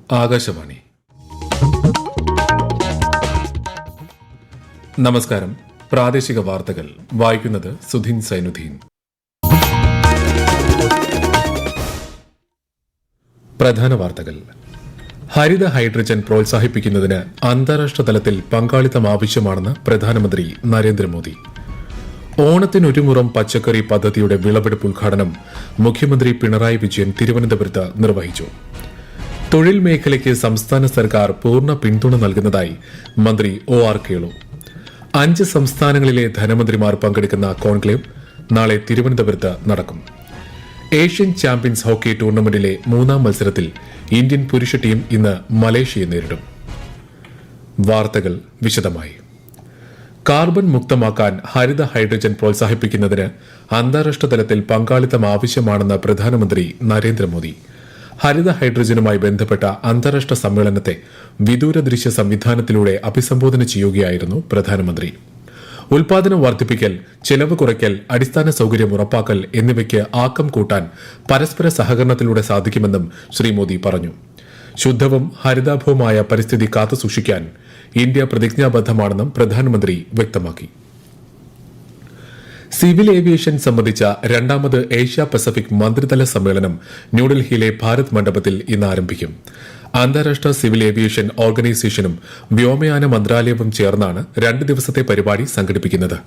ആകാശവാണി. നമസ്കാരം. പ്രാദേശിക വാർത്തകൾ വായിക്കുന്നത് സുധീൻ സൈനുദ്ദീൻ. പ്രധാന വാർത്തകൾ. ഹരിത ഹൈഡ്രജൻ പ്രോത്സാഹിപ്പിക്കുന്നതിന് അന്താരാഷ്ട്ര തലത്തിൽ പങ്കാളിത്തം ആവശ്യമാണെന്ന് പ്രധാനമന്ത്രി നരേന്ദ്രമോദി. ഓണത്തിനൊരു മുറം പച്ചക്കറി പദ്ധതിയുടെ വിളവെടുപ്പ് ഉദ്ഘാടനം മുഖ്യമന്ത്രി പിണറായി വിജയൻ തിരുവനന്തപുരത്ത് നിർവഹിച്ചു. തൊഴിൽ മേഖലയ്ക്ക് സംസ്ഥാന സർക്കാർ പൂർണ്ണ പിന്തുണ നൽകുന്നതായി മന്ത്രി OR കേളു. 5 സംസ്ഥാനങ്ങളിലെ ധനമന്ത്രിമാർ പങ്കെടുക്കുന്ന കോൺക്ലേവ് നാളെ തിരുവനന്തപുരത്ത് നടക്കും. ഏഷ്യൻ ചാമ്പ്യൻസ് ഹോക്കി ടൂർണമെന്റിലെ 3ാം മത്സരത്തിൽ ഇന്ത്യൻ പുരുഷ ടീം ഇന്ന് മലേഷ്യയെ നേരിടും. വാർത്തകൾ വിശദമായി. കാർബൺ മുക്തമാക്കാൻ ഹരിത ഹൈഡ്രജൻ പ്രോത്സാഹിപ്പിക്കുന്നതിന് അന്താരാഷ്ട്ര തലത്തിൽ പങ്കാളിത്തം ആവശ്യമാണെന്ന് പ്രധാനമന്ത്രി നരേന്ദ്രമോദി. ഹരിത ഹൈഡ്രജനുമായി ബന്ധപ്പെട്ട അന്താരാഷ്ട്ര സമ്മേളനത്തെ വിദൂര ദൃശ്യ സംവിധാനത്തിലൂടെ അഭിസംബോധന ചെയ്യുകയായിരുന്നു പ്രധാനമന്ത്രി. ഉൽപാദനം വർദ്ധിപ്പിക്കൽ, ചെലവ് കുറയ്ക്കൽ, അടിസ്ഥാന സൌകര്യം ഉറപ്പാക്കൽ എന്നിവയ്ക്ക് ആക്കം കൂട്ടാൻ പരസ്പര സഹകരണത്തിലൂടെ സാധിക്കുമെന്നും ശ്രീ മോദി പറഞ്ഞു. ശുദ്ധവും ഹരിതാഭവുമായ പരിസ്ഥിതി കാത്തുസൂക്ഷിക്കാൻ ഇന്ത്യ പ്രതിജ്ഞാബദ്ധമാണെന്നും പ്രധാനമന്ത്രി വ്യക്തമാക്കി. സിവിൽ ഏവിയേഷൻ സംബന്ധിച്ച 2ാമത് ഏഷ്യ പസഫിക് മന്ത്രിതല സമ്മേളനം ന്യൂഡൽഹിയിലെ ഭാരത് മണ്ഡപത്തിൽ ഇന്ന് ആരംഭിക്കും. അന്താരാഷ്ട്ര സിവിൽ ഏവിയേഷൻ ഓർഗനൈസേഷനും വ്യോമയാന മന്ത്രാലയവും ചേർന്നാണ് 2 ദിവസത്തെ പരിപാടി സംഘടിപ്പിക്കുന്നത്.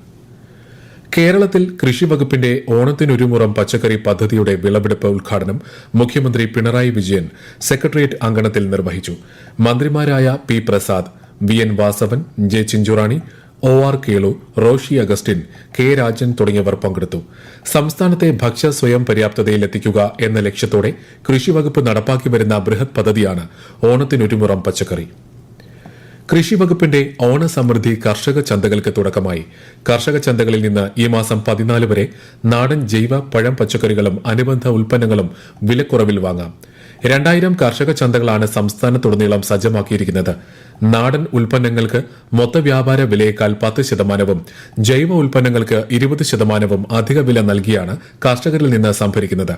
കേരളത്തിൽ കൃഷിവകുപ്പിന്റെ ഓണത്തിനൊരു മുറം പച്ചക്കറി പദ്ധതിയുടെ വിളവെടുപ്പ് ഉദ്ഘാടനം മുഖ്യമന്ത്രി പിണറായി വിജയൻ സെക്രട്ടേറിയറ്റ് അങ്കണത്തിൽ നിർവഹിച്ചു. മന്ത്രിമാരായ P. Prasad, VN Vasavan, J. Chinchurani, OR Kelu, Roshy Augustine, K. Rajan തുടങ്ങിയവർ പങ്കെടുത്തു. സംസ്ഥാനത്തെ ഭക്ഷ്യ സ്വയം പര്യാപ്തതയിലെത്തിക്കുക എന്ന ലക്ഷ്യത്തോടെ കൃഷിവകുപ്പ് നടപ്പാക്കി വരുന്ന ബൃഹത് പദ്ധതിയാണ് ഓണത്തിനൊരു മുറം പച്ചക്കറി. കൃഷിവകുപ്പിന്റെ ഓണസമൃദ്ധി കർഷക ചന്തകൾക്ക് തുടക്കമായി. കർഷക ചന്തകളിൽ നിന്ന് ഈ മാസം 14 വരെ നാടൻ ജൈവ പഴം പച്ചക്കറികളും അനുബന്ധ ഉൽപ്പന്നങ്ങളും വിലക്കുറവിൽ വാങ്ങാം. 2000 കർഷക ചന്തകളാണ് സംസ്ഥാനത്തുടനീളം സജ്ജമാക്കിയിരിക്കുന്നത്. നാടൻ ഉൽപ്പന്നങ്ങൾക്ക് മൊത്ത വ്യാപാര വിലയേക്കാൾ 10%, ജൈവ ഉൽപ്പന്നങ്ങൾക്ക് 20% അധിക വില നൽകിയാണ് കർഷകരിൽ നിന്ന് സംഭരിക്കുന്നത്.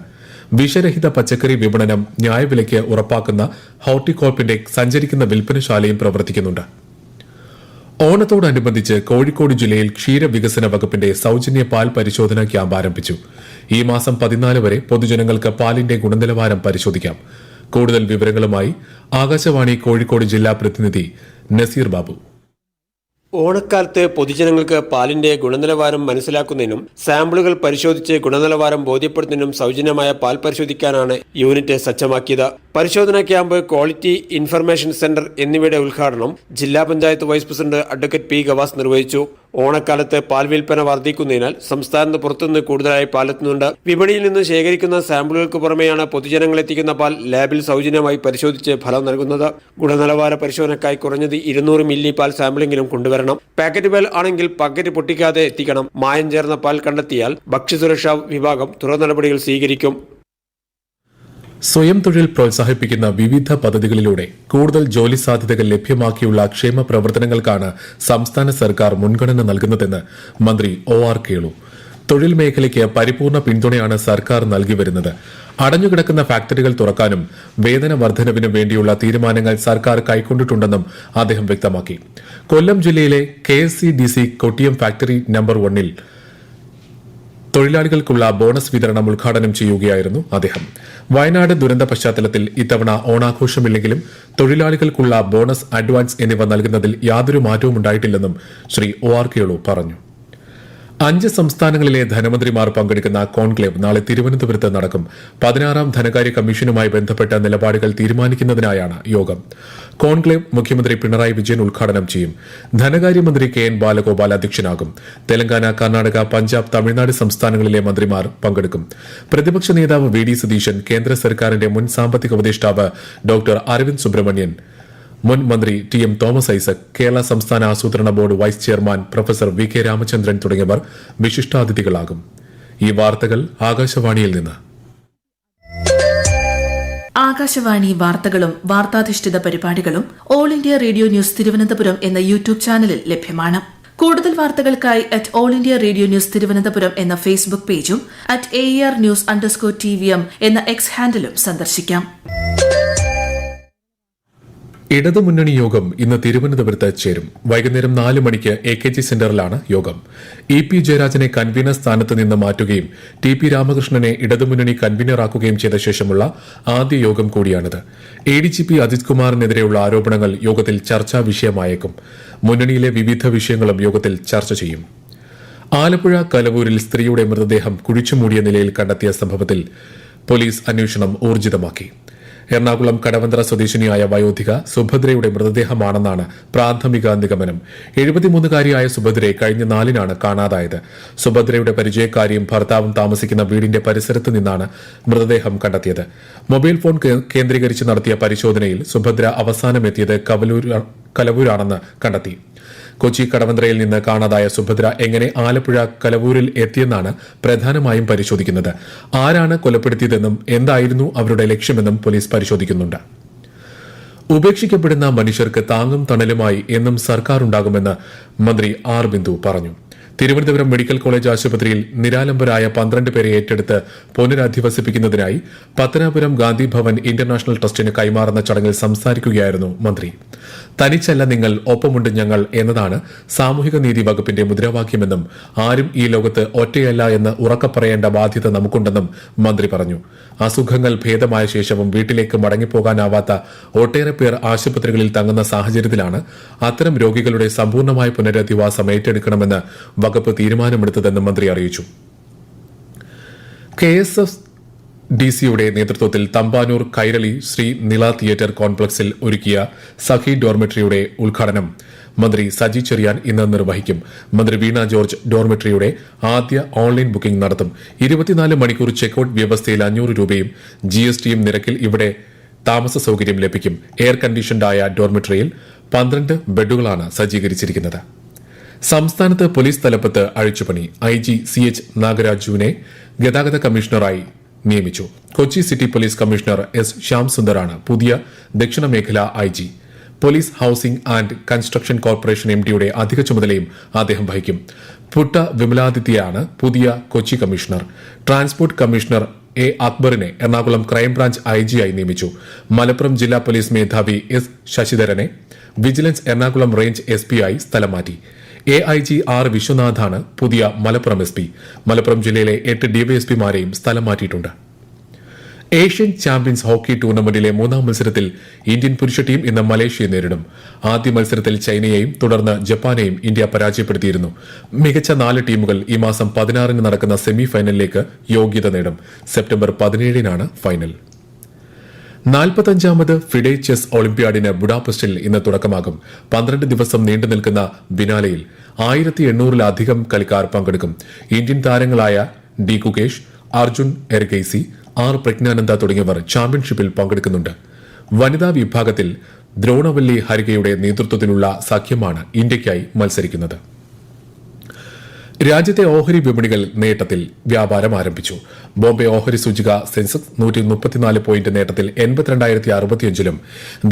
വിഷരഹിത പച്ചക്കറി വിപണനം ന്യായവിലയ്ക്ക് ഉറപ്പാക്കുന്ന ഹോർട്ടികോർപ്പിന്റെ സഞ്ചരിക്കുന്ന വിൽപ്പനശാലയും പ്രവർത്തിക്കുന്നുണ്ട്. ഓണത്തോടനുബന്ധിച്ച് കോഴിക്കോട് ജില്ലയിൽ ക്ഷീരവികസന വകുപ്പിന്റെ സൌജന്യ പാൽ പരിശോധനാ ക്യാമ്പ് ആരംഭിച്ചു. ഈ മാസം 14 വരെ പൊതുജനങ്ങൾക്ക് പാലിന്റെ ഗുണനിലവാരം പരിശോധിക്കാം. കൂടുതൽ വിവരങ്ങളുമായി ആകാശവാണി കോഴിക്കോട് ജില്ലാ പ്രതിനിധി നസീർ ബാബു. ഓണക്കാലത്ത് പൊതുജനങ്ങൾക്ക് പാലിന്റെ ഗുണനിലവാരം മനസ്സിലാക്കുന്നതിനും സാമ്പിളുകൾ പരിശോധിച്ച് ഗുണനിലവാരം ബോധ്യപ്പെടുത്തുന്നതിനും സൗജന്യമായ പാൽ പരിശോധിക്കാനാണ് യൂണിറ്റ് സജ്ജമാക്കിയത്. പരിശോധനാ ക്യാമ്പ്, ക്വാളിറ്റി ഇൻഫർമേഷൻ സെന്റർ എന്നിവയുടെ ഉദ്ഘാടനം ജില്ലാ panchayat vice president advocate P. Gavas നിർവഹിച്ചു. ഓണക്കാലത്ത് പാൽ വിൽപ്പന വർദ്ധിക്കുന്നതിനാൽ സംസ്ഥാനത്ത് പുറത്തുനിന്ന് കൂടുതലായി പാലെത്തുന്നുണ്ട്. വിപണിയിൽ നിന്ന് ശേഖരിക്കുന്ന സാമ്പിളുകൾക്ക് പുറമെയാണ് പൊതുജനങ്ങളെത്തിക്കുന്ന പാൽ ലാബിൽ സൗജന്യമായി പരിശോധിച്ച് ഫലം നൽകുന്നത്. ഗുണനിലവാര പരിശോധനയ്ക്കായി കുറഞ്ഞത് 200 മില്ലി പാൽ സാമ്പിളെങ്കിലും കൊണ്ടുവരണം. പാക്കറ്റ് പാൽ ആണെങ്കിൽ പാക്കറ്റ് പൊട്ടിക്കാതെ എത്തിക്കണം. മായം ചേർന്ന പാൽ കണ്ടെത്തിയാൽ ഭക്ഷ്യസുരക്ഷാ വിഭാഗം തുടർ നടപടികൾ സ്വീകരിക്കും. സ്വയം തൊഴിൽ പ്രോത്സാഹിപ്പിക്കുന്ന വിവിധ പദ്ധതികളിലൂടെ കൂടുതൽ ജോലി സാധ്യതകൾ ലഭ്യമാക്കിയുള്ള ക്ഷേമ പ്രവർത്തനങ്ങൾക്കാണ് സംസ്ഥാന സർക്കാർ മുൻഗണന നൽകുന്നതെന്ന് മന്ത്രി OR കേളു. തൊഴിൽ മേഖലയ്ക്ക് പരിപൂർണ പിന്തുണയാണ് സർക്കാർ നൽകി വരുന്നത്. അടഞ്ഞുകിടക്കുന്ന ഫാക്ടറികൾ തുറക്കാനും വേതന വർധനവിനും വേണ്ടിയുള്ള തീരുമാനങ്ങൾ സർക്കാർ കൈക്കൊണ്ടിട്ടുണ്ടെന്നും അദ്ദേഹം വ്യക്തമാക്കി. കൊല്ലം ജില്ലയിലെ KSCDC കൊട്ടിയം ഫാക്ടറി നമ്പർ 1-ൽ തൊഴിലാളികൾക്കുള്ള ബോണസ് വിതരണം ഉദ്ഘാടനം ചെയ്യുകയായിരുന്നു അദ്ദേഹം. വയനാട് ദുരന്ത പശ്ചാത്തലത്തിൽ ഇത്തവണ ഓണാഘോഷമില്ലെങ്കിലും തൊഴിലാളികൾക്കുള്ള ബോണസ്, അഡ്വാൻസ് എന്നിവ നൽകുന്നതിൽ യാതൊരു മാറ്റവും ഉണ്ടായിട്ടില്ലെന്നും ശ്രീ OR കേളു പറഞ്ഞു. 5 സംസ്ഥാനങ്ങളിലെ ധനമന്ത്രിമാർ പങ്കെടുക്കുന്ന കോൺക്ലേവ് നാളെ തിരുവനന്തപുരത്ത് നടക്കും. 16ാം ധനകാര്യ കമ്മീഷനുമായി ബന്ധപ്പെട്ട നിലപാടുകൾ തീരുമാനിക്കുന്നതിനായാണ് യോഗം. കോൺക്ലേവ് മുഖ്യമന്ത്രി പിണറായി വിജയൻ ഉദ്ഘാടനം ചെയ്യും. ധനകാര്യമന്ത്രി KN ബാലഗോപാൽ അധ്യക്ഷനാകും. തെലങ്കാന, കർണാടക, പഞ്ചാബ്, തമിഴ്നാട് സംസ്ഥാനങ്ങളിലെ മന്ത്രിമാർ പങ്കെടുക്കും. പ്രതിപക്ഷ നേതാവ് VD സതീശൻ, കേന്ദ്ര സർക്കാരിന്റെ മുൻ സാമ്പത്തിക ഉപദേഷ്ടാവ് ഡോക്ടർ അരവിന്ദ് സുബ്രഹ്മണ്യൻ, മുൻ മന്ത്രി TM തോമസ് ഐസക്, കേരള സംസ്ഥാന ആസൂത്രണ board vice chairman professor VK Ramachandran തുടങ്ങിയവർ വിശിഷ്ടാതിഥികളാകും. ഈ വാർത്തകൾ ആകാശവാണിയിൽ നിന്ന്. ആകാശവാണി വാർത്തകളും വാർത്താധിഷ്ഠിത പരിപാടികളും all India radio news Thiruvananthapuram എന്ന യൂട്യൂബ് ചാനലിൽ ലഭ്യമാണ്. കൂടുതൽ വാർത്തകൾക്കായി @AllIndia Radio News തിരുവനന്തപുരം എന്ന ഫേസ്ബുക്ക് പേജും @AER News_TVM എന്ന X ഹാൻഡിലും സന്ദർശിക്കാം. ഇടതുമുന്നണി യോഗം ഇന്ന് തിരുവനന്തപുരത്ത് ചേരും. വൈകുന്നേരം 4 മണിക്ക് AKG സെന്ററിലാണ് യോഗം. EP ജയരാജനെ കൺവീനർ സ്ഥാനത്ത് നിന്ന് മാറ്റുകയും TP രാമകൃഷ്ണനെ ഇടതുമുന്നണി കൺവീനറാക്കുകയും ചെയ്ത ശേഷമുള്ള ആദ്യ യോഗം കൂടിയാണിത്. ADGP അജിത് കുമാറിനെതിരെയുള്ള ആരോപണങ്ങൾ യോഗത്തിൽ ചർച്ചാ വിഷയമായേക്കും. മുന്നണിയിലെ വിവിധ വിഷയങ്ങളും യോഗത്തിൽ ചർച്ച ചെയ്യും. ആലപ്പുഴ കലവൂരിൽ സ്ത്രീയുടെ മൃതദേഹം കുഴിച്ചുമൂടിയ നിലയിൽ കണ്ടെത്തിയ സംഭവത്തിൽ പോലീസ് അന്വേഷണം ഊർജിതമാക്കി. എറണാകുളം കടവന്ത്ര സ്വദേശിനിയായ വയോധിക സുഭദ്രയുടെ മൃതദേഹമാണെന്നാണ് പ്രാഥമിക നിഗമനം. 73-കാരിയായ സുഭദ്രയെ കഴിഞ്ഞ 4-നാണ് കാണാതായത്. സുഭദ്രയുടെ പരിചയക്കാരിയും ഭർത്താവും താമസിക്കുന്ന വീടിന്റെ പരിസരത്ത് നിന്നാണ് മൃതദേഹം കണ്ടെത്തിയത്. മൊബൈൽ ഫോൺ കേന്ദ്രീകരിച്ച് നടത്തിയ പരിശോധനയിൽ സുഭദ്ര അവസാനമെത്തിയത് കലവൂരാണെന്ന് കണ്ടെത്തി. കൊച്ചി കടവന്ത്രയിൽ നിന്ന് കാണാതായ സുഭദ്ര എങ്ങനെ ആലപ്പുഴ കലവൂരിൽ എത്തിയെന്നാണ് പ്രധാനമായും പരിശോധിക്കുന്നത്. ആരാണ് കൊലപ്പെടുത്തിയതെന്നും എന്തായിരുന്നു അവരുടെ ലക്ഷ്യമെന്നും പോലീസ് പരിശോധിക്കുന്നുണ്ട്. ഉപേക്ഷിക്കപ്പെടുന്ന മനുഷ്യർക്ക് താങ്ങും തണലുമായി എന്നും സർക്കാർ ഉണ്ടാകുമെന്ന് മന്ത്രി ആർ ബിന്ദു പറഞ്ഞു. തിരുവനന്തപുരം മെഡിക്കൽ കോളേജ് ആശുപത്രിയിൽ നിരാലംബരായ 12 പേരെ ഏറ്റെടുത്ത് പുനരധിവസിപ്പിക്കുന്നതിനായി പത്തനാപുരം ഗാന്ധി ഭവൻ ഇന്റർനാഷണൽ ട്രസ്റ്റിന് കൈമാറുന്ന ചടങ്ങിൽ സംസാരിക്കുകയായിരുന്നു മന്ത്രി. തനിച്ചല്ല നിങ്ങൾ, ഒപ്പമുണ്ട് ഞങ്ങൾ എന്നതാണ് സാമൂഹിക നീതി വകുപ്പിന്റെ മുദ്രാവാക്യമെന്നും ആരും ഈ ലോകത്ത് ഒറ്റയല്ല എന്ന് ഉറക്കപ്പറയേണ്ട ബാധ്യത നമുക്കുണ്ടെന്നും മന്ത്രി പറഞ്ഞു. അസുഖങ്ങൾ ഭേദമായ ശേഷവും വീട്ടിലേക്ക് മടങ്ങിപ്പോകാനാവാത്ത ഒട്ടേറെ പേർ ആശുപത്രികളിൽ തങ്ങുന്ന സാഹചര്യത്തിലാണ് അത്തരം രോഗികളുടെ സമ്പൂർണ്ണമായ പുനരധിവാസം ഏറ്റെടുക്കണമെന്ന് വകുപ്പ് തീരുമാനമെടുത്തതെന്ന് മന്ത്രി അറിയിച്ചു. KSFDCയുടെ നേതൃത്വത്തിൽ തമ്പാനൂർ കൈരളി ശ്രീ നില തിയേറ്റർ കോംപ്ലക്സിൽ ഒരുക്കിയ സഖി ഡോർമെട്രിയുടെ ഉദ്ഘാടനം മന്ത്രി സജി ചെറിയാൻ ഇന്ന് നിർവഹിക്കും. മന്ത്രി വീണ ജോർജ് ഡോർമെട്രിയുടെ ആദ്യ ഓൺലൈൻ ബുക്കിംഗ് നടത്തും. 24 മണിക്കൂർ ചെക്കൌട്ട് വ്യവസ്ഥയിൽ 500 രൂപയും GSTയും നിരക്കിൽ ഇവിടെ താമസ സൌകര്യം ലഭിക്കും. എയർ കണ്ടീഷൻഡായ ഡോർമെട്രിയിൽ 12 ബെഡുകളാണ് സജ്ജീകരിച്ചിരിക്കുന്നത്. സംസ്ഥാനത്ത് പോലീസ് തലപ്പത്ത് അഴിച്ചുപണി. IG CH നാഗരാജുവിനെ ഗതാഗത കമ്മീഷണറായി നിയമിച്ചു. Kochi city police commissioner S Shyam സുന്ദറാണ് പുതിയ ദക്ഷിണ മേഖല IG. Police housing and construction corporation MDയുടെ അധിക ചുമതലയും അദ്ദേഹം വഹിക്കും. പുട്ട വിമലാദിത്യയാണ് പുതിയ Kochi commissioner. Transport commissioner A അക്ബറിനെ എറണാകുളം ക്രൈംബ്രാഞ്ച് IG ആയി നിയമിച്ചു. മലപ്പുറം ജില്ലാ പോലീസ് മേധാവി S ശശിധരനെ വിജിലൻസ് എറണാകുളം റേഞ്ച് SP ആയി സ്ഥലം മാറ്റി. AIG R വിശ്വനാഥാണ് പുതിയ മലപ്പുറം SP. മലപ്പുറം ജില്ലയിലെ 8 DYSPമാരെയും സ്ഥലം മാറ്റിയിട്ടുണ്ട്. ഏഷ്യൻ ചാമ്പ്യൻസ് ഹോക്കി ടൂർണമെന്റിലെ 3-ാം മത്സരത്തിൽ ഇന്ത്യൻ പുരുഷ ടീം ഇന്ന് മലേഷ്യയെ നേരിടും. ആദ്യ മത്സരത്തിൽ ചൈനയെയും തുടർന്ന് ജപ്പാനെയും ഇന്ത്യ പരാജയപ്പെടുത്തിയിരുന്നു. മികച്ച 4 ടീമുകൾ ഈ മാസം 16-ന് നടക്കുന്ന സെമി ഫൈനലിലേക്ക് യോഗ്യത നേടും. സെപ്റ്റംബർ 17-നാണ് ഫൈനൽ. 45ാമത് ഫിഡെ ചെസ് ഒളിമ്പ്യാഡിന് ബുഡാപെസ്റ്റിൽ ഇന്ന് തുടക്കമാകും. 12 ദിവസം നീണ്ടു നിൽക്കുന്ന ബിനാലയിൽ 1800-ലധികം കളിക്കാർ പങ്കെടുക്കും. ഇന്ത്യൻ താരങ്ങളായ D കുകേഷ്, അർജുൻ എർഗൈസി, R പ്രജ്ഞാനന്ദ തുടങ്ങിയവർ ചാമ്പ്യൻഷിപ്പിൽ പങ്കെടുക്കുന്നുണ്ട്. വനിതാ വിഭാഗത്തിൽ ദ്രോണവല്ലി ഹരികയുടെ നേതൃത്വത്തിലുള്ള സഖ്യമാണ് ഇന്ത്യയ്ക്കായി മത്സരിക്കുന്നത്. രാജ്യത്തെ ഓഹരി വിപണികൾ നേട്ടത്തിൽ വ്യാപാരം ആരംഭിച്ചു. ബോംബെ ഓഹരി സൂചിക സെൻസെക്സ് 134 പോയിന്റ് നേട്ടത്തിൽ 82,065-ലും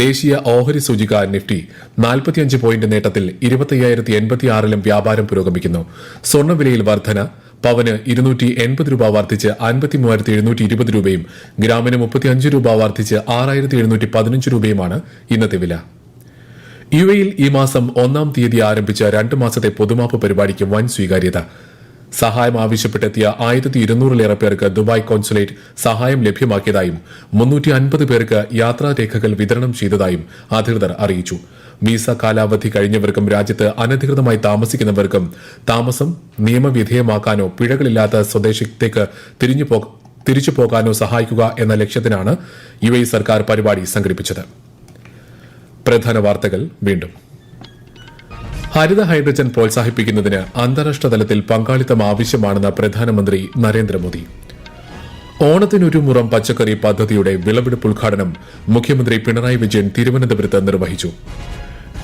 ദേശീയ ഓഹരി സൂചിക നിഫ്റ്റി 45 പോയിന്റ് നേട്ടത്തിൽ 25,086-ലും വ്യാപാരം പുരോഗമിക്കുന്നു. സ്വർണ്ണവിലയിൽ വർധന. പവന് 280 രൂപ വർദ്ധിച്ച് 53,720 രൂപയും ഗ്രാമിന് 35 രൂപ വർദ്ധിച്ച് 6,715 രൂപയുമാണ് ഇന്നത്തെ വില. UAEയിൽ ഈ മാസം 1-ാം തീയതി ആരംഭിച്ച 2 മാസത്തെ പൊതുമാപ്പ് പരിപാടിക്ക് വൻ സ്വീകാര്യത. സഹായം ആവശ്യപ്പെട്ടെത്തിയ 1,200-ലേറെ പേർക്ക് ദുബായ് കോൺസുലേറ്റ് സഹായം ലഭ്യമാക്കിയതായും 350 പേർക്ക് യാത്രാരേഖകൾ വിതരണം ചെയ്തതായും അധികൃതർ അറിയിച്ചു. വിസ കാലാവധി കഴിഞ്ഞവർക്കും രാജ്യത്ത് അനധികൃതമായി താമസിക്കുന്നവർക്കും താമസം നിയമവിധേയമാക്കാനോ പിഴകളില്ലാത്ത സ്വദേശത്തേക്ക് തിരിച്ചു പോകാനോ സഹായിക്കുക എന്ന ലക്ഷ്യത്തിനാണ് UAE സർക്കാർ പരിപാടി സംഘടിപ്പിച്ചത്. പ്രധാന വാർത്തകൾ വീണ്ടും. ഹരിത ഹൈഡ്രജൻ പ്രോത്സാഹിപ്പിക്കുന്നതിന് അന്താരാഷ്ട്ര തലത്തിൽ പങ്കാളിത്തം ആവശ്യമാണെന്ന് പ്രധാനമന്ത്രി നരേന്ദ്രമോദി. ഓണത്തിനൊരു മുറം പച്ചക്കറി പദ്ധതിയുടെ വിളവെടുപ്പ് ഉദ്ഘാടനം മുഖ്യമന്ത്രി പിണറായി വിജയൻ തിരുവനന്തപുരത്ത് നിർവഹിച്ചു.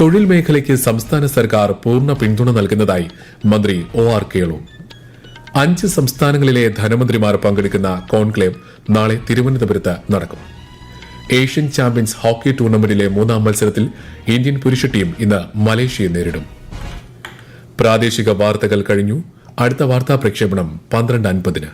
തൊഴിൽ മേഖലയ്ക്ക് സംസ്ഥാന സർക്കാർ പൂർണ്ണ പിന്തുണ നൽകുന്നതായി മന്ത്രി OR കേളു. 5 സംസ്ഥാനങ്ങളിലെ ധനമന്ത്രിമാർ പങ്കെടുക്കുന്ന കോൺക്ലേവ് നാളെ തിരുവനന്തപുരത്ത് നടക്കും. ഏഷ്യൻ ചാമ്പ്യൻസ് ഹോക്കി ടൂർണമെന്റിലെ 3-ാം മത്സരത്തിൽ ഇന്ത്യൻ പുരുഷ ടീം ഇന്ന് മലേഷ്യയെ നേരിടും. പ്രാദേശിക വാർത്തകൾ കഴിഞ്ഞു. അടുത്ത വാർത്താ പ്രക്ഷേപണം 12:50-ന്.